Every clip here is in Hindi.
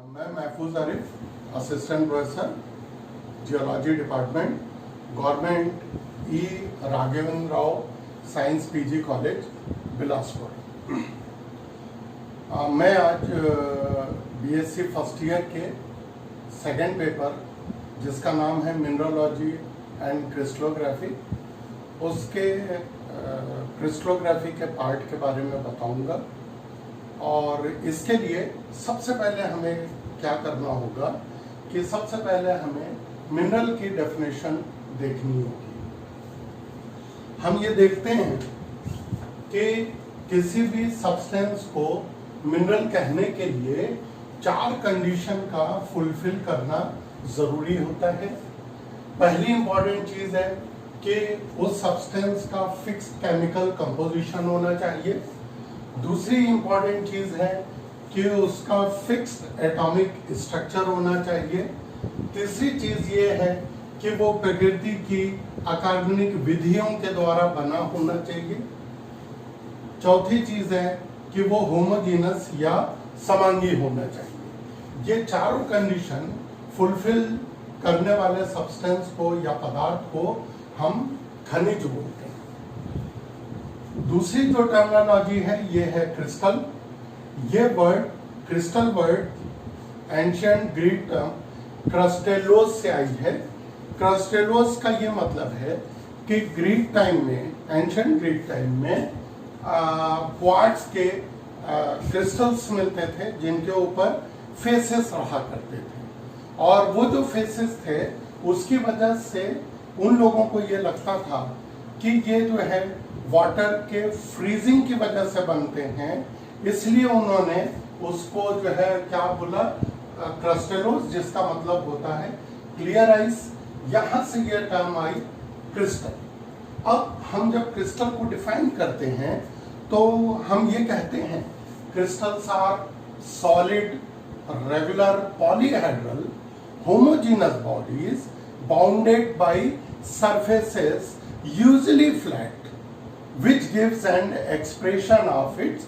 मैं Mahfooz Arif, assistant professor geology department, government E Raghavendra Rao science PG college Bilaspur. मैं आज बीएससी फर्स्ट ईयर के सेकेंड पेपर जिसका नाम है मिनरलॉजी एंड क्रिस्टलोग्राफी, उसके क्रिस्टलोग्राफी के पार्ट के बारे में बताऊंगा। और इसके लिए सबसे पहले हमें क्या करना होगा कि सबसे पहले हमें मिनरल की डेफिनेशन देखनी होगी। हम ये देखते हैं कि किसी भी सब्सटेंस को मिनरल कहने के लिए 4 कंडीशन का फुलफिल करना जरूरी होता है। पहली इंपॉर्टेंट चीज है कि उस सब्सटेंस का फिक्स्ड केमिकल कंपोजिशन होना चाहिए। दूसरी इंपॉर्टेंट चीज है कि उसका फिक्स्ड एटॉमिक स्ट्रक्चर होना चाहिए। तीसरी चीज ये है कि वो प्रकृति की अकार्बनिक विधियों के द्वारा बना होना चाहिए। चौथी चीज है कि वो होमोजीनस या समांगी होना चाहिए। ये चारों कंडीशन फुलफिल करने वाले सब्सटेंस को या पदार्थ को हम खनिज बोलते हैं। दूसरी जो टर्मिनोलॉजी है ये है क्रिस्टल। ये word crystal word ancient Greek term krustallos से आई है। क्रस्टेलोस का ये मतलब है कि ग्रीक टाइम में, एंशिएंट ग्रीक टाइम में क्वार्ट्ज के क्रिस्टल्स मिलते थे जिनके ऊपर फेसेस रहा करते थे, और वो जो फेसेस थे उसकी वजह से उन लोगों को ये लगता था कि ये जो है वाटर के फ्रीजिंग की वजह से बनते हैं, इसलिए उन्होंने उसको जो है क्या बोला, क्रिस्टलोस, जिसका मतलब होता है क्लियर आइस। यहां से ये टर्म आई क्रिस्टल। अब हम जब क्रिस्टल को डिफाइन करते हैं तो हम ये कहते हैं crystals are solid regular polyhedral homogeneous bodies bounded by surfaces usually flat, which gives an expression of its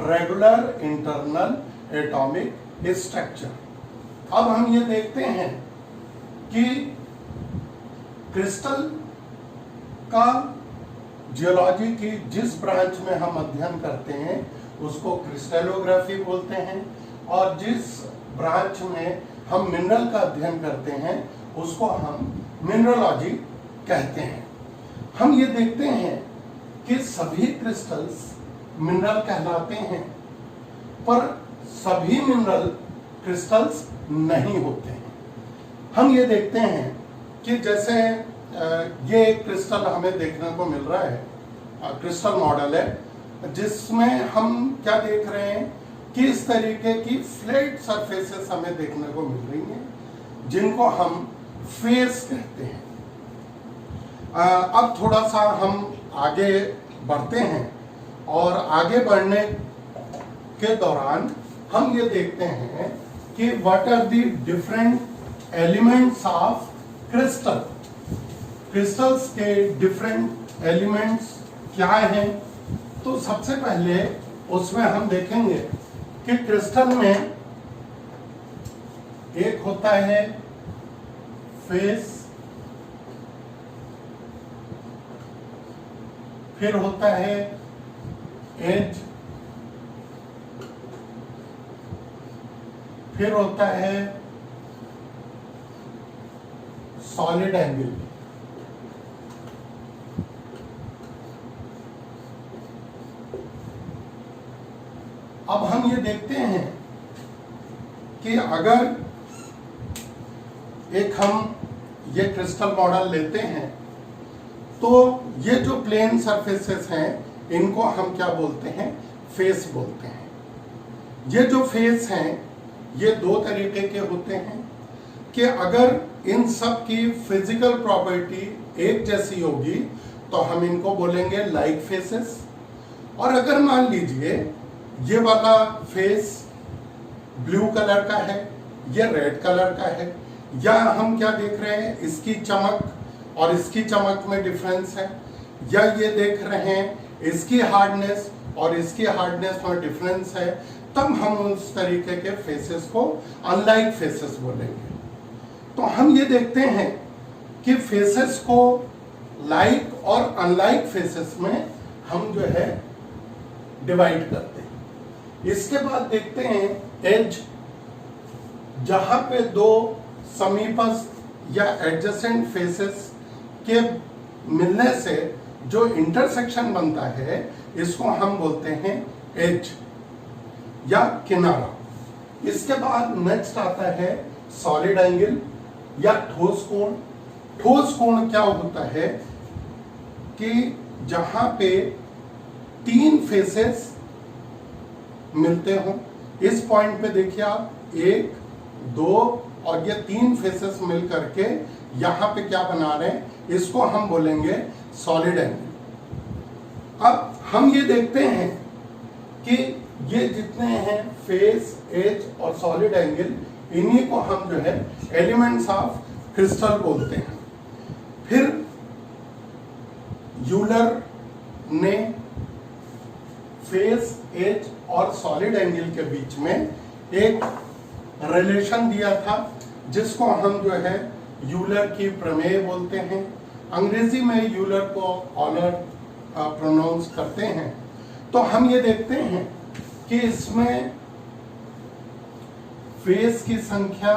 regular internal atomic structure। अब हम ये देखते हैं कि क्रिस्टल का जियोलॉजी की जिस ब्रांच में हम अध्ययन करते हैं उसको क्रिस्टलोग्राफी बोलते हैं, और जिस ब्रांच में हम मिनरल का अध्ययन करते हैं उसको हम मिनरलॉजी कहते हैं। हम ये देखते हैं कि सभी क्रिस्टल्स मिनरल कहलाते हैं, पर सभी मिनरल क्रिस्टल्स नहीं होते हैं। हम ये देखते हैं कि जैसे ये एक क्रिस्टल हमें देखने को मिल रहा है, क्रिस्टल मॉडल है जिसमें हम क्या देख रहे हैं कि इस तरीके की फ्लैट सरफेसेस हमें देखने को मिल रही हैं जिनको हम फेस कहते हैं। अब थोड़ा सा हम आगे बढ़ते हैं, और आगे बढ़ने के दौरान हम ये देखते हैं कि what are the different elements of crystal. Crystals के डिफरेंट एलिमेंट्स क्या हैं? तो सबसे पहले उसमें हम देखेंगे कि क्रिस्टल में एक होता है फेस, फिर होता है एज, फिर होता है सॉलिड एंगल। अब हम ये देखते हैं कि अगर एक हम ये क्रिस्टल मॉडल लेते हैं तो ये जो प्लेन सरफेसेस हैं इनको हम क्या बोलते हैं? फेस बोलते हैं। ये जो फेस हैं ये 2 तरीके के होते हैं कि अगर इन सब की फिजिकल प्रॉपर्टी एक जैसी होगी तो हम इनको बोलेंगे लाइक फेसेस। और अगर मान लीजिए ये वाला फेस ब्लू कलर का है, ये रेड कलर का है, या हम क्या देख रहे हैं, इसकी चमक और इसकी चमक में डिफरेंस है, या ये देख रहे हैं इसकी हार्डनेस और इसकी हार्डनेस में डिफरेंस है, तब हम उस तरीके के फेसेस को अनलाइक फेसेस बोलेंगे। तो हम ये देखते हैं कि फेसेस को लाइक और अनलाइक फेसेस में हम जो है डिवाइड करते हैं। इसके बाद देखते हैं एज, जहां पे दो समीपस्थ या एडजेसेंट फेसेस के मिलने से जो इंटरसेक्शन बनता है इसको हम बोलते हैं एज या किनारा। इसके बाद नेक्स्ट आता है सॉलिड एंगल या ठोस कोण। ठोस कोण क्या होता है कि जहां पे तीन फेसेस मिलते हो। इस पॉइंट पे देखिए आप, 1, 2 और ये तीन फेसेस मिल करके यहां पे क्या बना रहे हैं, इसको हम बोलेंगे सॉलिड एंगल। अब हम ये देखते हैं कि ये जितने हैं फेस, एज और सॉलिड एंगल, इन्हीं को हम जो है एलिमेंट्स ऑफ क्रिस्टल बोलते हैं। फिर यूलर ने फेस, एज और सॉलिड एंगल के बीच में एक रिलेशन दिया था जिसको हम जो है यूलर की प्रमेय बोलते हैं। अंग्रेजी में यूलर को ऑलर प्रोनाउंस करते हैं। तो हम ये देखते हैं कि इसमें फेस की संख्या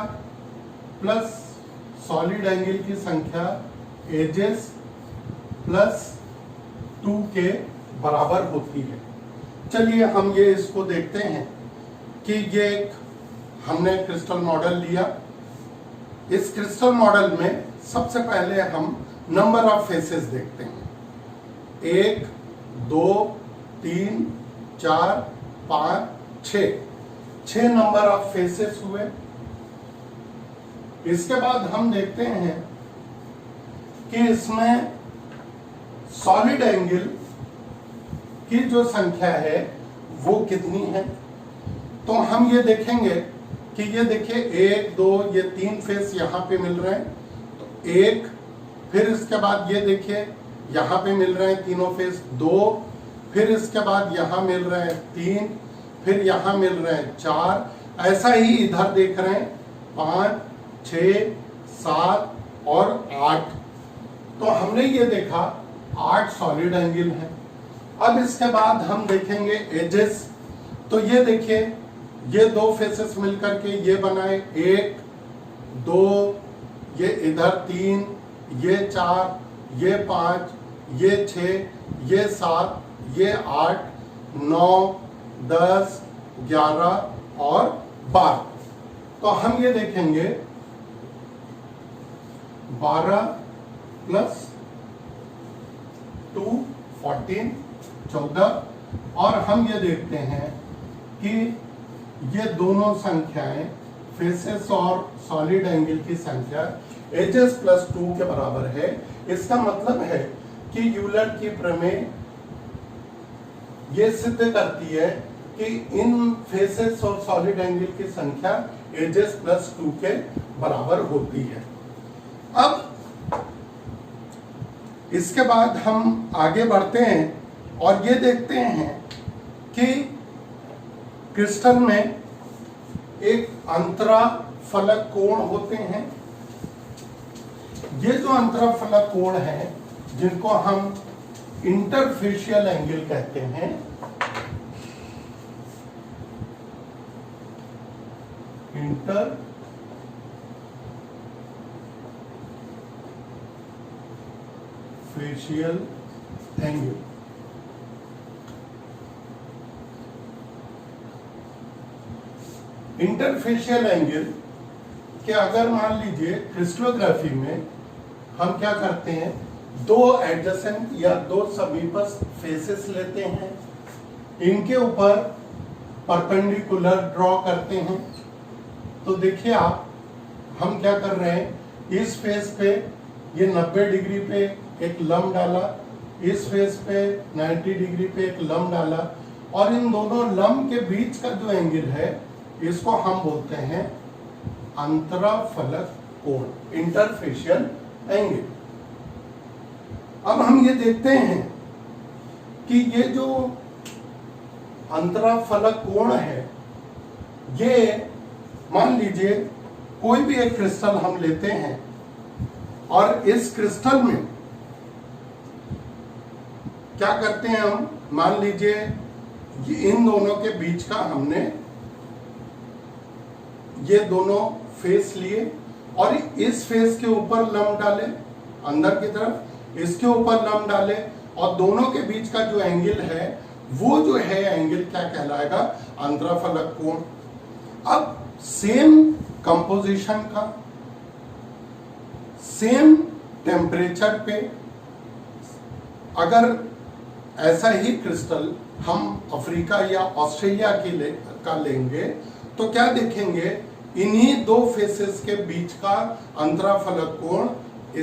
प्लस सॉलिड एंगल की संख्या एजेस प्लस 2 के बराबर होती है। चलिए हम ये इसको देखते हैं कि ये एक हमने क्रिस्टल मॉडल लिया। इस क्रिस्टल मॉडल में सबसे पहले हम नंबर ऑफ फेसेस देखते हैं। 1, 2, 3, 4, 5, 6 नंबर ऑफ फेसेस हुए। इसके बाद हम देखते हैं कि इसमें सॉलिड एंगल की जो संख्या है वो कितनी है। तो हम ये देखेंगे कि ये देखिए 1, 2 ये 3 फेस यहाँ पे मिल रहे हैं, तो 1, फिर इसके बाद ये देखिए यहाँ पे मिल रहे हैं तीनों फेस 2, फिर इसके बाद यहाँ मिल रहे हैं 3, फिर यहाँ मिल रहे हैं 4, ऐसा ही इधर देख रहे हैं 5, 6, 7 और 8। तो हमने ये देखा 8 सॉलिड एंगल है। अब इसके बाद हम देखेंगे एजेस। तो ये देखिए ये 2 फेसेस मिलकर के ये बनाए 1, 2, ये इधर 3, ये 4, ये 5, ये 6, ये 7, ये 8, 9, 10, 11 और 12। तो हम ये देखेंगे 12 प्लस 2 14, 14 और हम ये देखते हैं कि ये दोनों संख्याएं फेसेस और सॉलिड एंगल की संख्या एजेस प्लस 2 के बराबर है। इसका मतलब है कि यूलर की प्रमेय ये सिद्ध करती है कि इन फेसेस और सॉलिड एंगल की संख्या एजेस प्लस 2 के बराबर होती है। अब इसके बाद हम आगे बढ़ते हैं और ये देखते हैं कि क्रिस्टल में एक अंतराफलक कोण होते हैं। ये जो अंतराफलक कोण है जिनको हम इंटरफेशियल एंगल कहते हैं, इंटरफेशियल एंगल। इंटरफेशियल एंगल के अगर मान लीजिए क्रिस्टलोग्राफी में हम क्या करते हैं, 2 एडजेसेंट या 2 समीपस्थ फेसेस लेते हैं, इनके ऊपर परपेंडिकुलर ड्रॉ करते हैं। तो देखिए आप, हम क्या कर रहे हैं, इस फेस पे ये 90 डिग्री पे एक लंब डाला, इस फेस पे 90 डिग्री पे एक लंब डाला, और इन दोनों लंब के बीच का जो एंगल है इसको हम बोलते हैं अंतराफलक कोण, इंटरफेशियल एंगल। अब हम ये देखते हैं कि ये जो अंतराफलक कोण है, ये मान लीजिए कोई भी एक क्रिस्टल हम लेते हैं और इस क्रिस्टल में क्या करते हैं हम, मान लीजिए इन दोनों के बीच का हमने ये दोनों फेस लिए और इस फेस के ऊपर लंब डाले अंदर की तरफ, इसके ऊपर लंब डाले और दोनों के बीच का जो एंगल है वो जो है एंगल क्या कहलाएगा, अंतराफलक कोण। अब सेम कंपोजिशन का, सेम टेम्परेचर पे अगर ऐसा ही क्रिस्टल हम अफ्रीका या ऑस्ट्रेलिया का लेंगे तो क्या देखेंगे, इन्हीं दो फेसेस के बीच का अंतराफलक कोण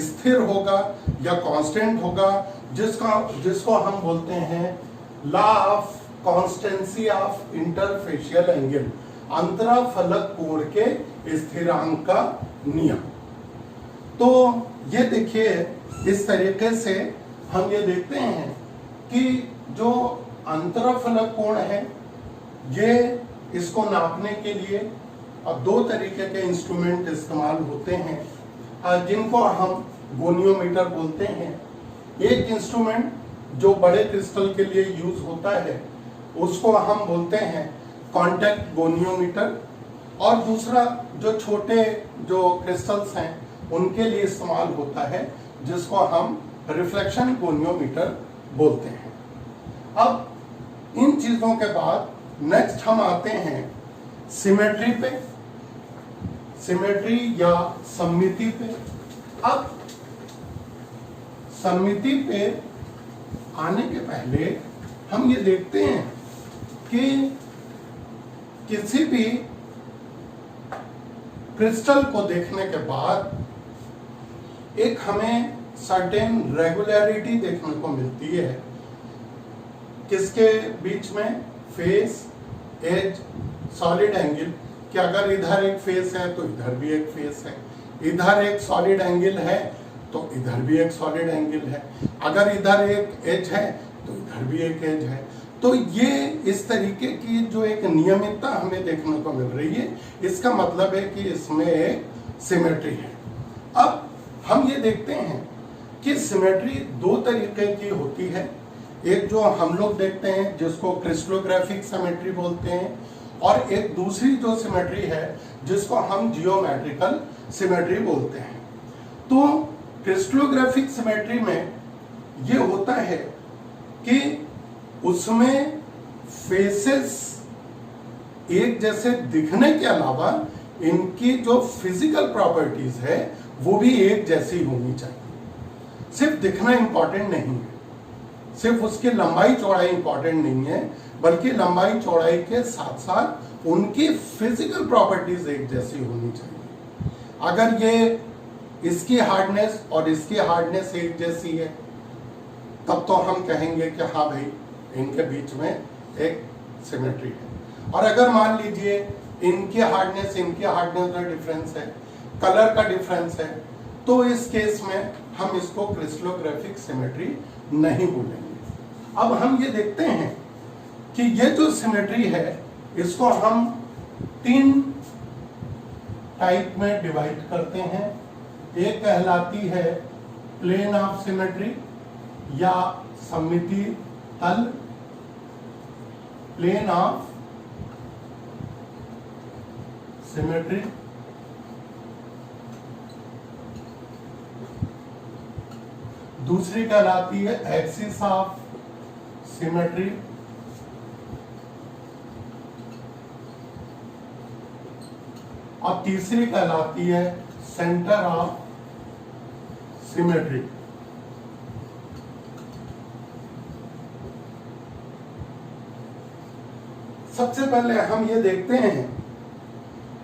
स्थिर होगा या कांस्टेंट होगा, जिसको हम बोलते हैं law of constancy of interfacial angle, अंतराफलक कोण के स्थिरांक का नियम। तो ये देखिए इस तरीके से हम ये देखते हैं कि जो अंतराफलक कोण है ये इसको नापने के लिए अब दो तरीके के इंस्ट्रूमेंट इस्तेमाल होते हैं जिनको हम गोनियोमीटर बोलते हैं। एक इंस्ट्रूमेंट जो बड़े क्रिस्टल के लिए यूज होता है उसको हम बोलते हैं कॉन्टैक्ट गोनियोमीटर, और दूसरा जो छोटे जो क्रिस्टल्स हैं उनके लिए इस्तेमाल होता है जिसको हम रिफ्लेक्शन गोनियोमीटर बोलते हैं। अब इन चीजों के बाद नेक्स्ट हम आते हैं सिमेट्री पे, सिमेट्री या सममिति पे। अब सममिति पे आने के पहले हम ये देखते हैं कि किसी भी क्रिस्टल को देखने के बाद एक हमें सर्टेन रेगुलरिटी देखने को मिलती है, किसके बीच में, फेस, एज, सॉलिड एंगल, कि अगर इधर एक फेस है तो इधर भी एक फेस है, इधर एक सॉलिड एंगल है तो इधर भी एक सॉलिड एंगल है, अगर इधर एक एज है तो इधर भी एक एज है। तो ये इस तरीके की जो एक नियमितता हमें देखने को मिल रही है, इसका मतलब है कि इसमें एक सिमेट्री है। अब हम ये देखते हैं कि सिमेट्री दो तरीके की होती है, एक जो हम लोग देखते हैं जिसको क्रिस्टलोग्राफिक सिमेट्री बोलते हैं, और एक दूसरी जो सिमेट्री है जिसको हम जियोमेट्रिकल सिमेट्री बोलते हैं। तो क्रिस्टलोग्राफिक सिमेट्री में ये होता है कि उसमें फेसेस एक जैसे दिखने के अलावा इनकी जो फिजिकल प्रॉपर्टीज है वो भी एक जैसी होनी चाहिए। सिर्फ दिखना इंपॉर्टेंट नहीं है, सिर्फ उसकी लंबाई चौड़ाई इंपॉर्टेंट नहीं है, बल्कि लंबाई चौड़ाई के साथ साथ उनकी फिजिकल प्रॉपर्टीज एक जैसी होनी चाहिए। अगर ये इसकी हार्डनेस और इसकी हार्डनेस एक जैसी है तब तो हम कहेंगे कि हाँ भाई इनके बीच में एक सिमेट्री है। और अगर मान लीजिए इनकी हार्डनेस का डिफरेंस है, कलर का डिफरेंस है, तो इस केस में हम इसको क्रिस्टलोग्राफिक सिमेट्री नहीं बोलेंगे। अब हम ये देखते हैं कि ये जो सिमेट्री है इसको हम 3 टाइप में डिवाइड करते हैं। एक कहलाती है प्लेन ऑफ सिमेट्री या सममिति तल, प्लेन ऑफ सिमेट्री। दूसरी कहलाती है एक्सिस ऑफ सिमेट्री, और तीसरी कहलाती है सेंटर ऑफ सिमेट्री। सबसे पहले हम ये देखते हैं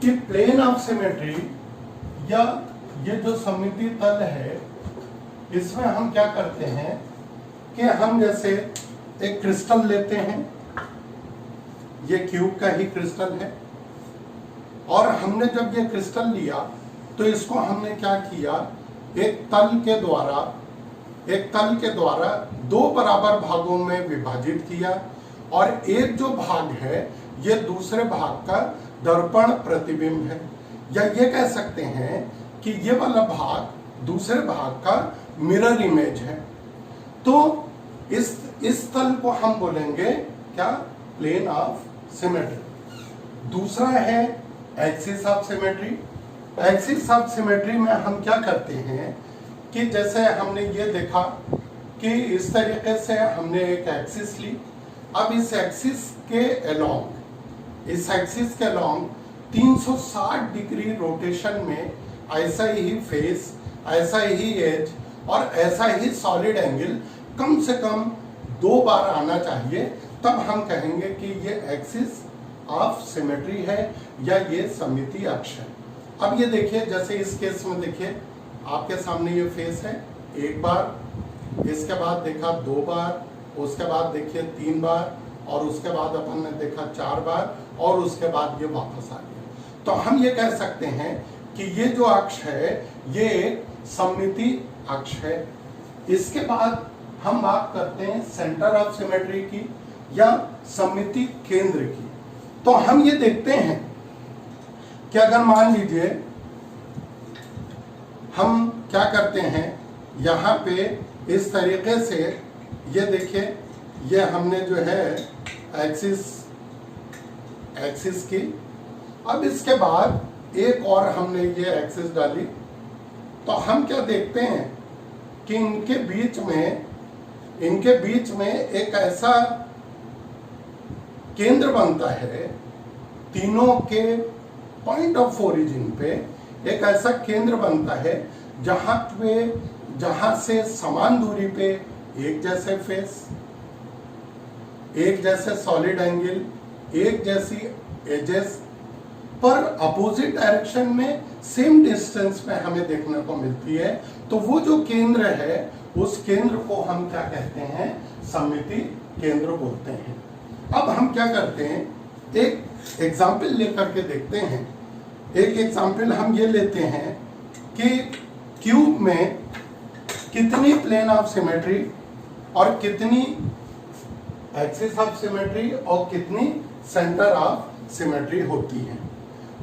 कि प्लेन ऑफ सिमेट्री या ये जो सममिति तल है इसमें हम क्या करते हैं कि हम जैसे एक क्रिस्टल लेते हैं, ये क्यूब का ही क्रिस्टल है, और हमने जब ये क्रिस्टल लिया तो इसको हमने क्या किया, एक तल के द्वारा 2 बराबर भागों में विभाजित किया, और एक जो भाग है ये दूसरे भाग का दर्पण प्रतिबिंब है, या ये कह सकते हैं कि ये वाला भाग दूसरे भाग का मिरर इमेज है। तो इस तल को हम बोलेंगे क्या, प्लेन ऑफ सिमेट्री। दूसरा है axis of symmetry. Axis of symmetry में हम क्या करते हैं कि जैसे हमने ये देखा कि इस तरीके से हमने एक एक्सिस ली, अब इस एक्सिस के अलोंग 360 डिग्री रोटेशन में ऐसा ही फेस, ऐसा ही एज और ऐसा ही सॉलिड एंगल कम से कम 2 बार आना चाहिए, तब हम कहेंगे कि ये एक्सिस ऑफ सिमेट्री है या ये सममिति अक्ष है। अब ये देखिए, जैसे इस केस में देखिए आपके सामने ये फेस है, 1 बार, इसके बाद देखा 2 बार, उसके बाद देखिए 3 बार, और उसके बाद अपन ने देखा 4 बार, और उसके बाद ये वापस आ गया। तो हम ये कह सकते हैं कि ये जो अक्ष है ये एक सममिति अक्ष है। इसके बाद हम बात करते हैं सेंटर ऑफ सिमेट्री की या सममिति केंद्र की। तो हम ये देखते हैं कि अगर मान लीजिए हम क्या करते हैं, यहाँ पे इस तरीके से ये देखिए, ये हमने जो है एक्सिस की, अब इसके बाद एक और हमने ये एक्सिस डाली, तो हम क्या देखते हैं कि इनके बीच में एक ऐसा केंद्र बनता है, तीनों के पॉइंट ऑफ ओरिजिन पे एक ऐसा केंद्र बनता है जहां से समान दूरी पे एक जैसे फेस, एक जैसे सॉलिड एंगल, एक जैसी एजेस पर अपोजिट डायरेक्शन में सेम डिस्टेंस में हमें देखने को मिलती है। तो वो जो केंद्र है उस केंद्र को हम क्या कहते हैं, सममिति केंद्र बोलते हैं। अब हम क्या करते हैं, एक एग्जाम्पल लेकर के देखते हैं। एक एग्जाम्पल हम ये लेते हैं कि क्यूब में कितनी प्लेन ऑफ सिमेट्री और कितनी एक्सिस ऑफ सिमेट्री और कितनी सेंटर ऑफ सिमेट्री होती है।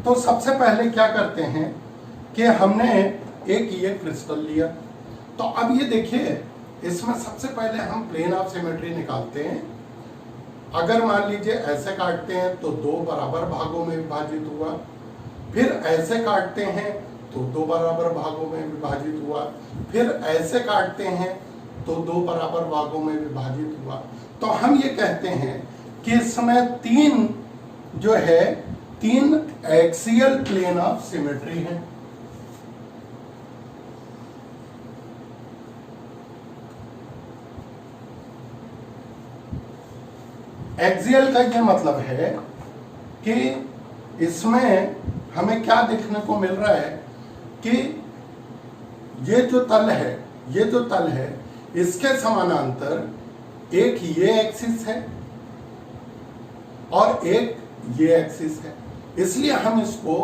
तो सबसे पहले क्या करते हैं कि हमने एक ये क्रिस्टल लिया, तो अब ये देखिए इसमें सबसे पहले हम प्लेन ऑफ सिमेट्री निकालते हैं। अगर मान लीजिए ऐसे काटते हैं तो 2 बराबर भागों में विभाजित हुआ, फिर ऐसे काटते हैं तो 2 बराबर भागों में विभाजित हुआ, फिर ऐसे काटते हैं तो 2 बराबर भागों में विभाजित हुआ। तो हम ये कहते हैं कि इसमें 3 एक्सियल प्लेन ऑफ सिमेट्री है। एक्सियल का ये मतलब है कि इसमें हमें क्या देखने को मिल रहा है कि ये जो तल है इसके समानांतर एक ये एक्सिस है और एक ये एक्सिस है, इसलिए हम इसको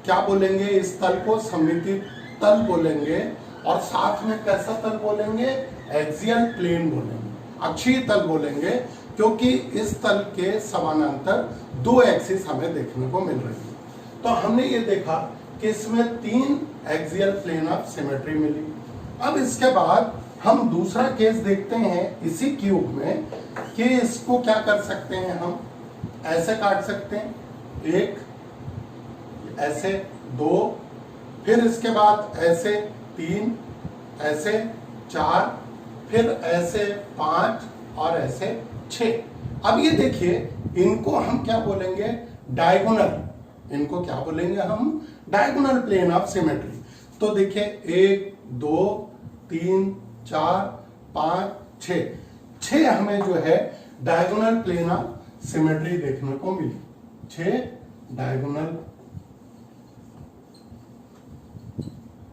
क्या बोलेंगे, इस तल को सममिति तल बोलेंगे, और साथ में कैसा तल बोलेंगे, एक्सियल प्लेन बोलेंगे, अक्षीय तल बोलेंगे, क्योंकि इस तल के समानांतर 2 एक्सिस हमें देखने को मिल रही है। तो हमने ये देखा कि इसमें 3 एक्सियल प्लेन ऑफ सिमेट्री मिली। अब इसके बाद हम दूसरा केस देखते हैं इसी क्यूब में कि इसको क्या कर सकते हैं, हम ऐसे काट सकते हैं, 1 ऐसे, 2, फिर इसके बाद ऐसे 3, ऐसे 4, फिर ऐसे 5 और ऐसे 6। अब ये देखिए इनको हम क्या बोलेंगे, डायगोनल, इनको क्या बोलेंगे हम, डायगोनल प्लेन ऑफ सिमेट्री। तो देखिए 1 2 3 4 5 6 हमें जो है डायगोनल प्लेन ऑफ सिमेट्री देखने को मिली, 6 डायगोनल,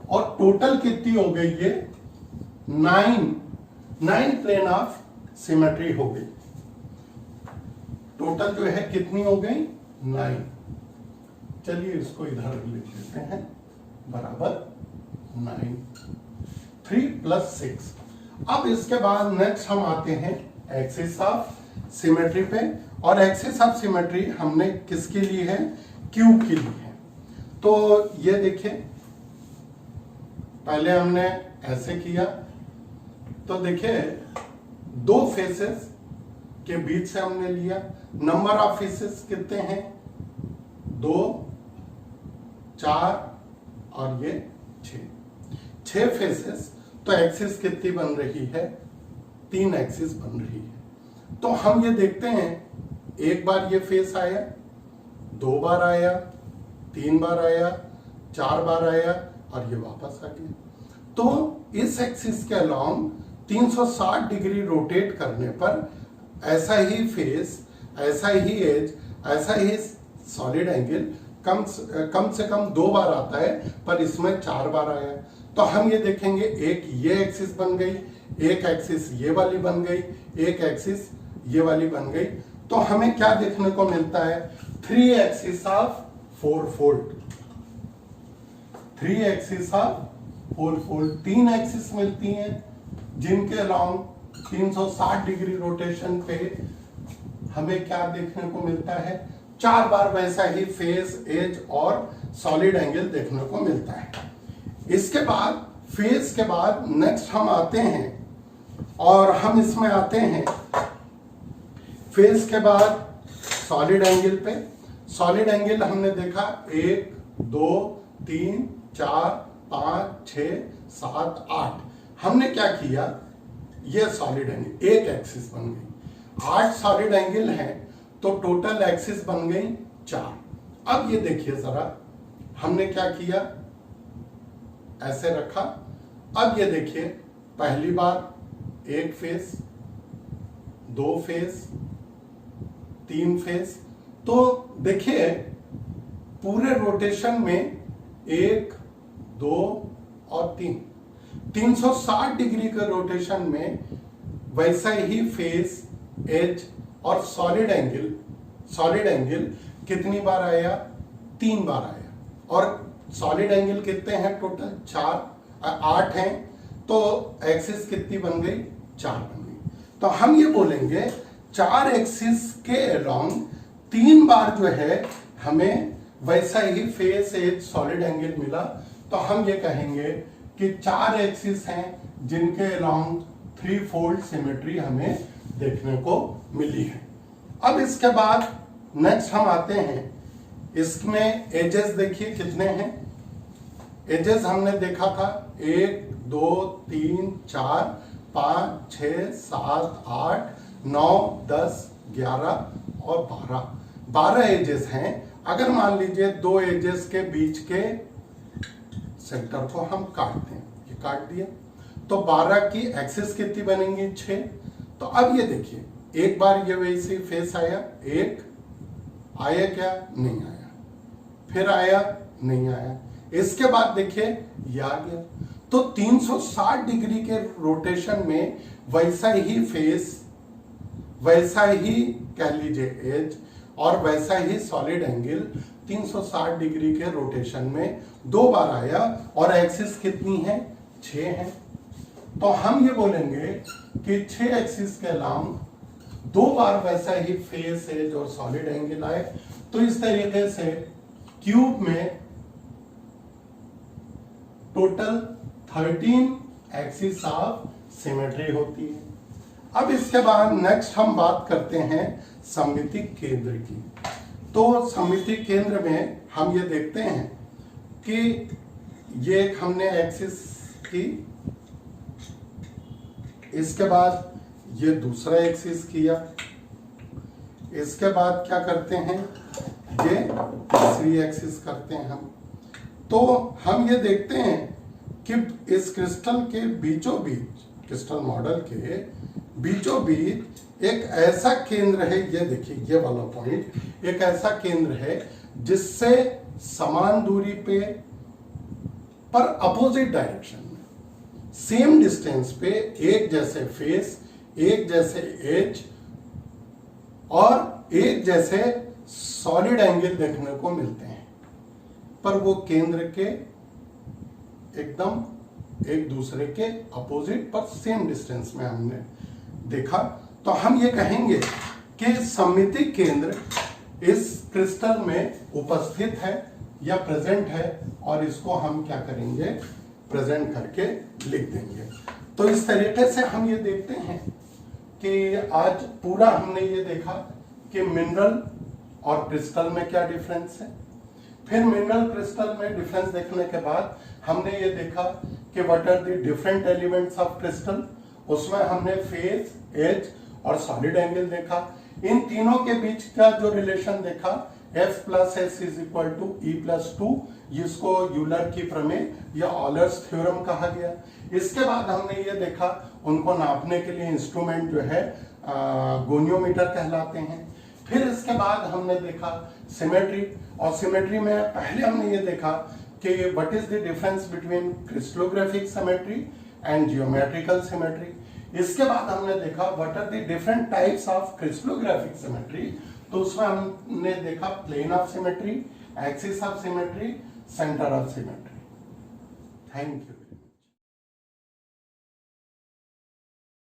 और टोटल कितनी हो गई, ये 9 प्लेन ऑफ सिमेट्री हो गई। टोटल जो है कितनी हो गई, 9। चलिए इसको इधर लिख लेते हैं, बराबर 9, 3 + 6। अब इसके बाद नेक्स्ट हम आते हैं एक्सिस ऑफ सिमेट्री पे, और एक्सिस ऑफ सिमेट्री हमने किसके लिए है, क्यूब के लिए है। तो ये देखिए पहले हमने ऐसे किया, तो देखिए दो फेसेस के बीच से हमने लिया, नंबर ऑफ फेसेस कितने हैं, 2, 4 और ये 6 फेसेस, तो एक्सिस कितनी बन रही है, 3 एक्सिस बन रही है। तो हम ये देखते हैं, एक बार ये फेस आया, 2 बार आया, 3 बार आया, 4 बार आया और ये वापस आ गया। तो इस एक्सिस के अलोंग 360 डिग्री रोटेट करने पर ऐसा ही फेस, ऐसा ही एज, ऐसा ही सॉलिड एंगल कम से कम 2 बार आता है, पर इसमें 4 बार आया। तो हम ये देखेंगे, एक ये एक्सिस बन गई, एक एक्सिस ये वाली बन गई, एक एक्सिस ये वाली बन गई। तो हमें क्या देखने को मिलता है, 3 axis of 4 fold, 3 axis of 4 fold, 3 axis मिलती हैं जिनके अलोंग 360 डिग्री रोटेशन पे हमें क्या देखने को मिलता है, 4 बार वैसा ही फेस, एज और सॉलिड एंगल देखने को मिलता है। इसके बाद फेस के बाद नेक्स्ट हम आते हैं, और हम इसमें आते हैं फेस के बाद सॉलिड एंगल पे। सॉलिड एंगल हमने देखा 1, 2, 3, 4, 5, 6, 7, 8। हमने क्या किया, ये सॉलिड एंगल एक एक्सिस बन गई, 8 सॉलिड एंगल हैं, तो टोटल एक्सिस बन गई 4। अब ये देखिए जरा, हमने क्या किया, ऐसे रखा। अब ये देखिए, पहली बार एक फेस, 2 फेस, 3 फेस, तो देखिए पूरे रोटेशन में 1, 2 और 3, 360 डिग्री के रोटेशन में वैसा ही फेस, एज और सॉलिड एंगल कितनी बार आया, 3 बार आया। और सॉलिड एंगल कितने हैं टोटल, 8 हैं, तो एक्सिस कितनी बन गई, 4 बन गई। तो हम ये बोलेंगे 4 एक्सिस के अलोंग 3 बार जो है हमें वैसा ही फेस, एज, सॉलिड एंगल मिला। तो हम ये कहेंगे कि 4 एक्सिस हैं जिनके अलोंग 3 फोल्ड सिमेट्री हमें देखने को मिली है। अब इसके बाद नेक्स्ट हम आते हैं, इसमें एजेस देखिए कितने हैं। एजेस हमने देखा था 1, 2, 3, 4, 5, 6, 7, 8, 9, 10, 11 और 12 एजेस हैं। अगर मान लीजिए 2 एजेस के बीच के सेंटर को हम काट दें, ये काट दिया, तो 12 की एक्सिस कितनी बनेंगी, 6। तो अब ये देखिए, एक बार ये वैसे फेस आया, एक आया क्या, नहीं आया, फिर आया, नहीं आया, इसके बाद देखिए ये आ गया। तो 360 डिग्री के रोटेशन में वैसा ही फेस, वैसा ही कह लीजिए एज और वैसा ही सॉलिड एंगल 360 डिग्री के रोटेशन में 2 बार आया, और एक्सिस कितनी है, 6 है। तो हम ये बोलेंगे कि 6 एक्सिस के अलावा 2 बार वैसा ही फेस, एज और सॉलिड एंगल आए। तो इस तरीके से क्यूब में टोटल 13 एक्सिस ऑफ सिमेट्री होती है। अब इसके बाद नेक्स्ट हम बात करते हैं सममितिक केंद्र की। तो सममितिक केंद्र में हम ये देखते हैं कि ये एक हमने एक्सिस की, इसके बाद ये दूसरा एक्सिस किया, इसके बाद क्या करते हैं, ये तीसरी एक्सिस करते हैं हम। तो हम ये देखते हैं कि इस क्रिस्टल के बीचों बीच, क्रिस्टल मॉडल के बीचों बीच एक ऐसा केंद्र है, ये देखिए ये वाला पॉइंट, एक ऐसा केंद्र है जिससे समान दूरी पे पर अपोजिट डायरेक्शन में सेम डिस्टेंस पे एक जैसे फेस, एक जैसे एज और एक जैसे सॉलिड एंगल देखने को मिलते हैं, पर वो केंद्र के एकदम एक दूसरे के अपोजिट पर सेम डिस्टेंस में हमने देखा। तो हम ये कहेंगे कि सममिति केंद्र इस क्रिस्टल में उपस्थित है या प्रेजेंट है, और इसको हम क्या करेंगे, प्रेजेंट करके लिख देंगे। तो इस तरीके से हम ये देखते हैं कि आज पूरा हमने ये देखा कि मिनरल और क्रिस्टल में क्या डिफरेंस है। फिर मिनरल क्रिस्टल में डिफरेंस देखने के बाद हमने ये देखा कि what are the different elements of crystal. उसमें हमने फेज, एज और सॉलिड एंगल देखा। इन तीनों के बीच का जो रिलेशन देखा, F plus S is equal to E plus 2, जिसको यूलर की प्रमेय या ऑलर्स थ्योरम कहा गया। इसके बाद हमने ये देखा उनको नापने के लिए इंस्ट्रूमेंट जो है गोनियोमीटर कहलाते हैं। फिर इसके बाद हमने देखा सिमेट्री, और सिमेट्री में पहले हमने ये देखा कि what is the difference between crystallographic symmetry and geometrical symmetry. इसके बाद हमने देखा what are the different types of crystallographic symmetry. तो उसमें हमने देखा plane of symmetry, axis of symmetry, centre of symmetry. Thank you.